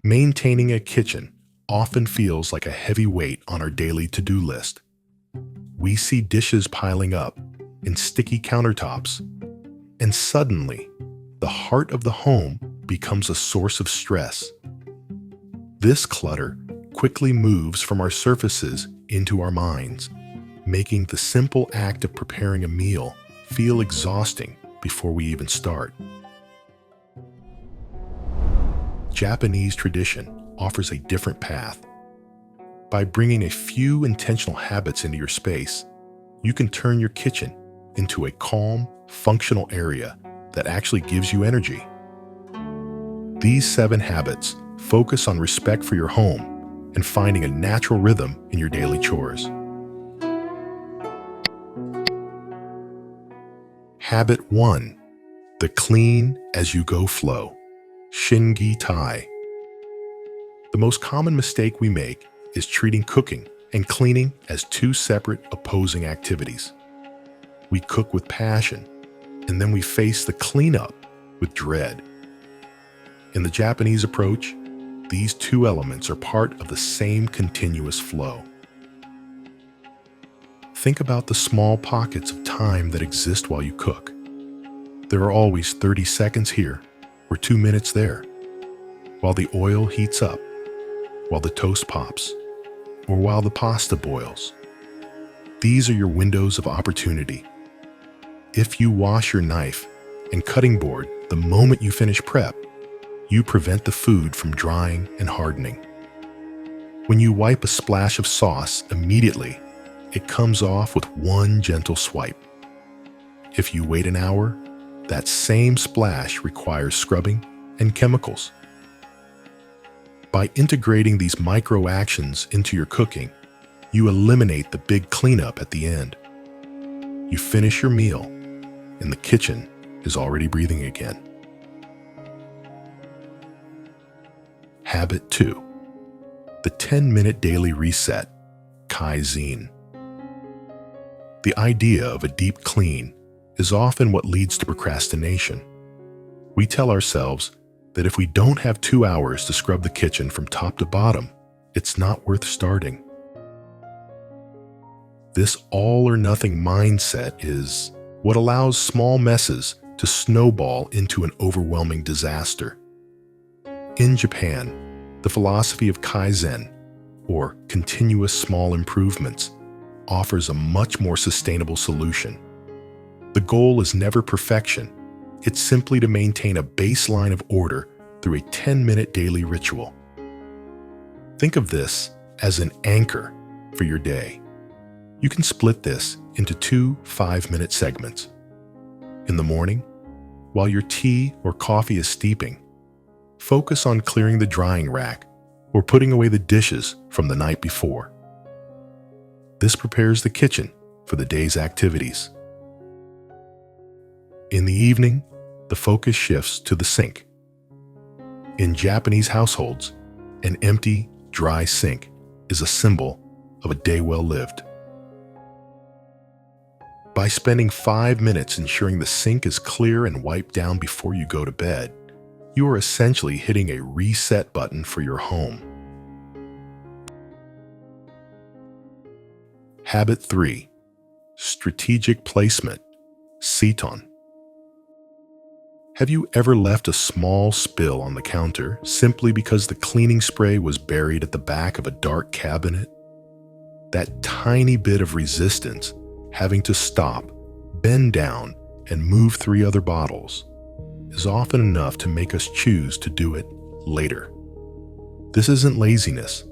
Maintaining a kitchen often feels like a heavy weight on our daily to-do list. We see dishes piling up and sticky countertops, and suddenly, the heart of the home becomes a source of stress. This clutter quickly moves from our surfaces into our minds, making the simple act of preparing a meal feel exhausting before we even start. Japanese tradition offers a different path. By bringing a few intentional habits into your space, you can turn your kitchen into a calm, functional area that actually gives you energy. These 7 habits focus on respect for your home and finding a natural rhythm in your daily chores. Habit 1. The clean as you go flow. Shingi Tai. The most common mistake we make is treating cooking and cleaning as 2 separate opposing activities. We cook with passion, and then we face the cleanup with dread. In the Japanese approach, these 2 elements are part of the same continuous flow. Think about the small pockets of time that exist while you cook. There are always 30 seconds here or 2 minutes there, while the oil heats up, while the toast pops, or while the pasta boils. These are your windows of opportunity. If you wash your knife and cutting board the moment you finish prep, you prevent the food from drying and hardening. When you wipe a splash of sauce immediately, it comes off with one gentle swipe. If you wait an hour, that same splash requires scrubbing and chemicals. By integrating these micro actions into your cooking, you eliminate the big cleanup at the end. You finish your meal, and the kitchen is already breathing again. Habit 2. The 10-minute daily reset, Kaizen. The idea of a deep clean is often what leads to procrastination. We tell ourselves that if we don't have 2 hours to scrub the kitchen from top to bottom, it's not worth starting. This all-or-nothing mindset is what allows small messes to snowball into an overwhelming disaster. In Japan, the philosophy of Kaizen, or continuous small improvements, offers a much more sustainable solution. The goal is never perfection. It's simply to maintain a baseline of order through a 10-minute daily ritual. Think of this as an anchor for your day. You can split this into 2 5-minute segments. In the morning, while your tea or coffee is steeping, focus on clearing the drying rack or putting away the dishes from the night before. This prepares the kitchen for the day's activities. In the evening, the focus shifts to the sink. In Japanese households, an empty, dry sink is a symbol of a day well lived. By spending 5 minutes ensuring the sink is clear and wiped down before you go to bed, you are essentially hitting a reset button for your home. Habit 3. Strategic placement, Seton. Have you ever left a small spill on the counter simply because the cleaning spray was buried at the back of a dark cabinet? That tiny bit of resistance, having to stop, bend down, and move 3 other bottles, is often enough to make us choose to do it later. This isn't laziness,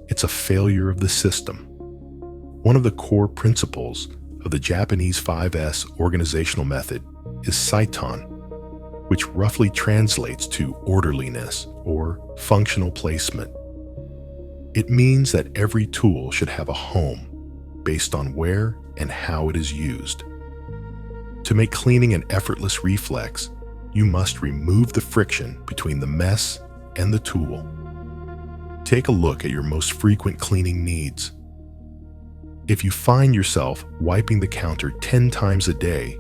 it's a failure of the system. One of the core principles of the Japanese 5S organizational method is Seitan, which roughly translates to orderliness or functional placement. It means that every tool should have a home based on where and how it is used. To make cleaning an effortless reflex, you must remove the friction between the mess and the tool. Take a look at your most frequent cleaning needs. If you find yourself wiping the counter 10 times a day,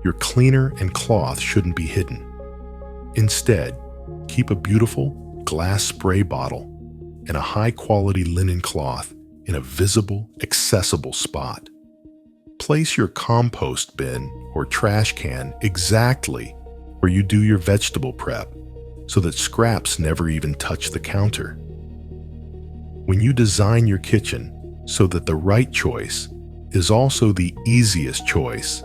your cleaner and cloth shouldn't be hidden. Instead, keep a beautiful, glass spray bottle and a high-quality linen cloth in a visible, accessible spot. Place your compost bin or trash can exactly where you do your vegetable prep so that scraps never even touch the counter. When you design your kitchen so that the right choice is also the easiest choice,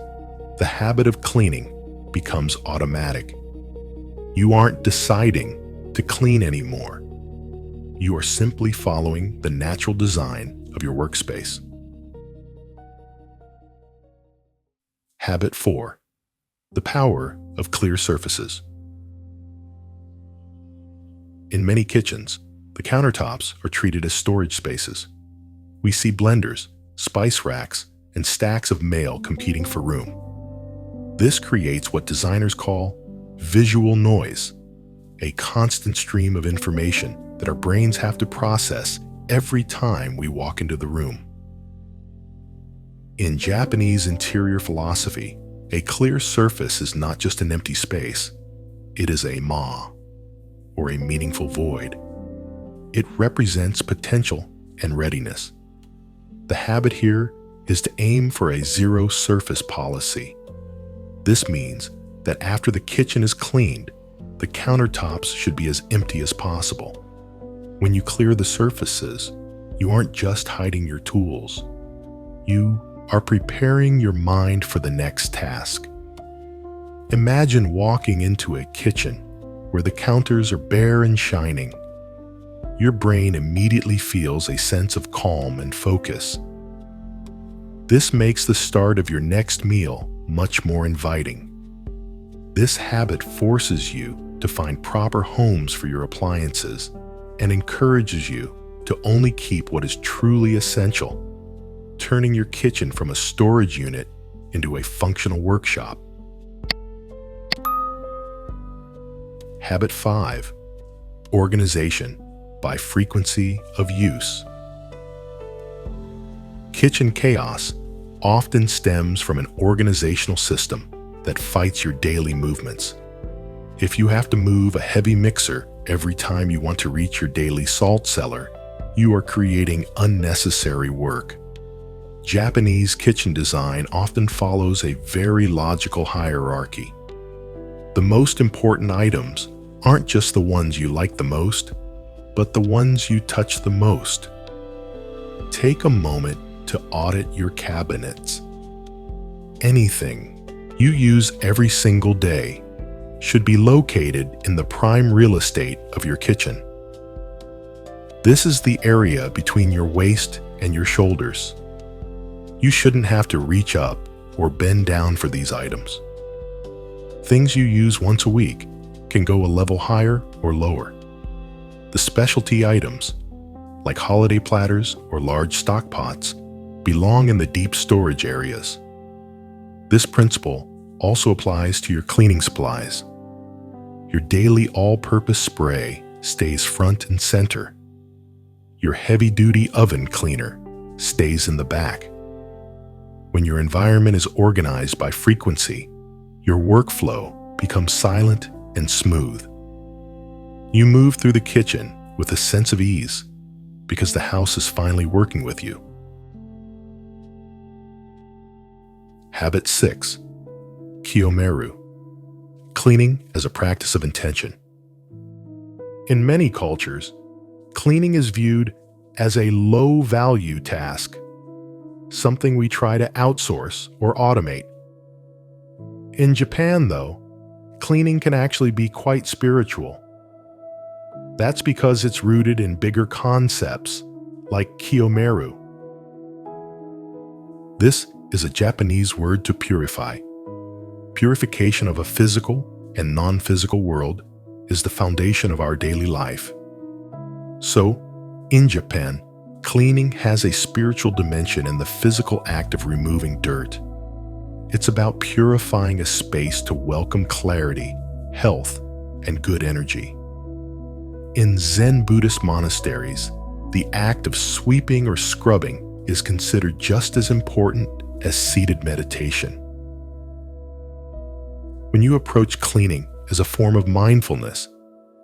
the habit of cleaning becomes automatic. You aren't deciding to clean anymore. You are simply following the natural design of your workspace. Habit 4. The power of clear surfaces. In many kitchens, the countertops are treated as storage spaces. We see blenders, spice racks, and stacks of mail competing for room. This creates what designers call visual noise, a constant stream of information that our brains have to process every time we walk into the room. In Japanese interior philosophy, a clear surface is not just an empty space. It is a ma, or a meaningful void. It represents potential and readiness. The habit here is to aim for a zero surface policy. This means that after the kitchen is cleaned, the countertops should be as empty as possible. When you clear the surfaces, you aren't just hiding your tools. You are preparing your mind for the next task. Imagine walking into a kitchen where the counters are bare and shining. Your brain immediately feels a sense of calm and focus. This makes the start of your next meal much more inviting. This habit forces you to find proper homes for your appliances and encourages you to only keep what is truly essential, turning your kitchen from a storage unit into a functional workshop. Habit 5. Organization by frequency of use. Kitchen chaos often stems from an organizational system that fights your daily movements. If you have to move a heavy mixer every time you want to reach your daily salt cellar, you are creating unnecessary work. Japanese kitchen design often follows a very logical hierarchy. The most important items aren't just the ones you like the most, but the ones you touch the most. Take a moment to audit your cabinets. Anything you use every single day should be located in the prime real estate of your kitchen. This is the area between your waist and your shoulders. You shouldn't have to reach up or bend down for these items. Things you use once a week can go a level higher or lower. The specialty items, like holiday platters or large stock pots, belong in the deep storage areas. This principle also applies to your cleaning supplies. Your daily all-purpose spray stays front and center. Your heavy-duty oven cleaner stays in the back. When your environment is organized by frequency, your workflow becomes silent and smooth. You move through the kitchen with a sense of ease because the house is finally working with you. Habit 6. Kiyomeru. Cleaning as a practice of intention. In many cultures, cleaning is viewed as a low-value task, something we try to outsource or automate. In Japan, though, cleaning can actually be quite spiritual. That's because it's rooted in bigger concepts like kiyomeru. This is a Japanese word to purify. Purification of a physical and non-physical world is the foundation of our daily life. So, in Japan, cleaning has a spiritual dimension in the physical act of removing dirt. It's about purifying a space to welcome clarity, health, and good energy. In Zen Buddhist monasteries, the act of sweeping or scrubbing is considered just as important as seated meditation. When you approach cleaning as a form of mindfulness,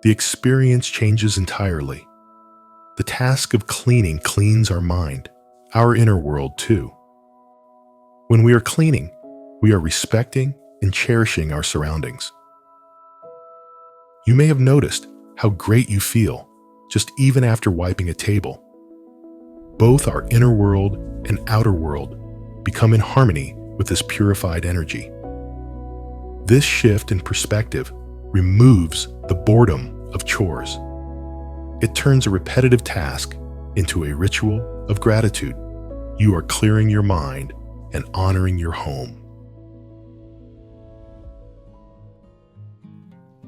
the experience changes entirely. The task of cleaning cleans our mind, our inner world too. When we are cleaning, we are respecting and cherishing our surroundings. You may have noticed how great you feel just even after wiping a table. Both our inner world and outer world become in harmony with this purified energy. This shift in perspective removes the boredom of chores. It turns a repetitive task into a ritual of gratitude. You are clearing your mind and honoring your home.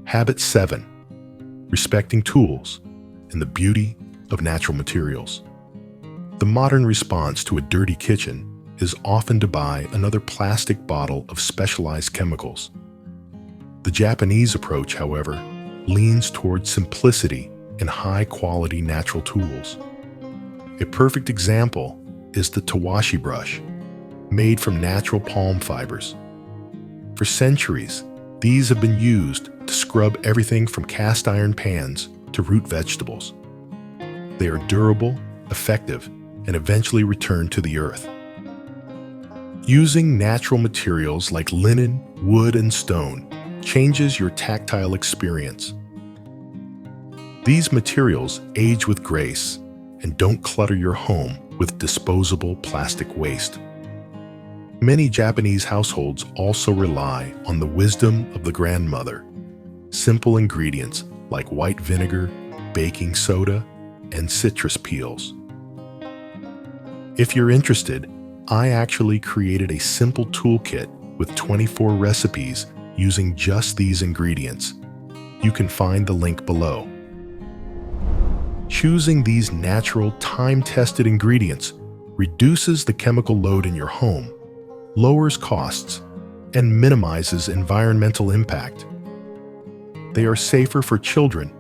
Habit 7. Respecting tools and the beauty of natural materials. The modern response to a dirty kitchen is often to buy another plastic bottle of specialized chemicals. The Japanese approach, however, leans toward simplicity and high-quality natural tools. A perfect example is the tawashi brush, made from natural palm fibers. For centuries, these have been used to scrub everything from cast iron pans to root vegetables. They are durable, effective, and eventually return to the earth. Using natural materials like linen, wood, and stone changes your tactile experience. These materials age with grace and don't clutter your home with disposable plastic waste. Many Japanese households also rely on the wisdom of the grandmother. Simple ingredients like white vinegar, baking soda, and citrus peels. If you're interested, I actually created a simple toolkit with 24 recipes using just these ingredients. You can find the link below. Choosing these natural, time-tested ingredients reduces the chemical load in your home, lowers costs, and minimizes environmental impact. They are safer for children,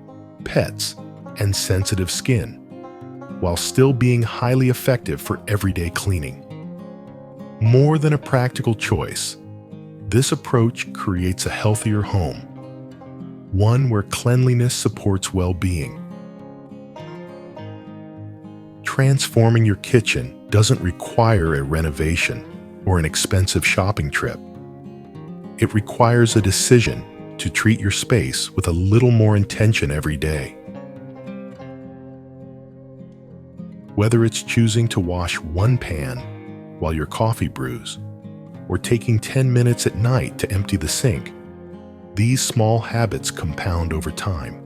pets, and sensitive skin, while still being highly effective for everyday cleaning. More than a practical choice, this approach creates a healthier home, one where cleanliness supports well-being. Transforming your kitchen doesn't require a renovation or an expensive shopping trip. It requires a decision to treat your space with a little more intention every day. Whether it's choosing to wash one pan while your coffee brews, or taking 10 minutes at night to empty the sink, these small habits compound over time.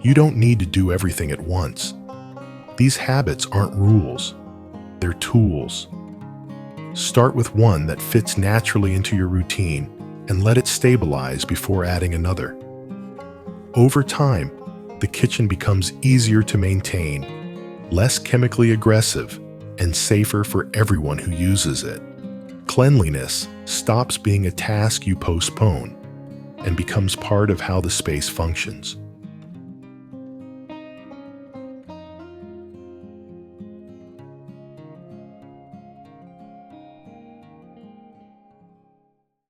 You don't need to do everything at once. These habits aren't rules, they're tools. Start with one that fits naturally into your routine and let it stabilize before adding another. Over time, the kitchen becomes easier to maintain, less chemically aggressive, and safer for everyone who uses it. Cleanliness stops being a task you postpone and becomes part of how the space functions.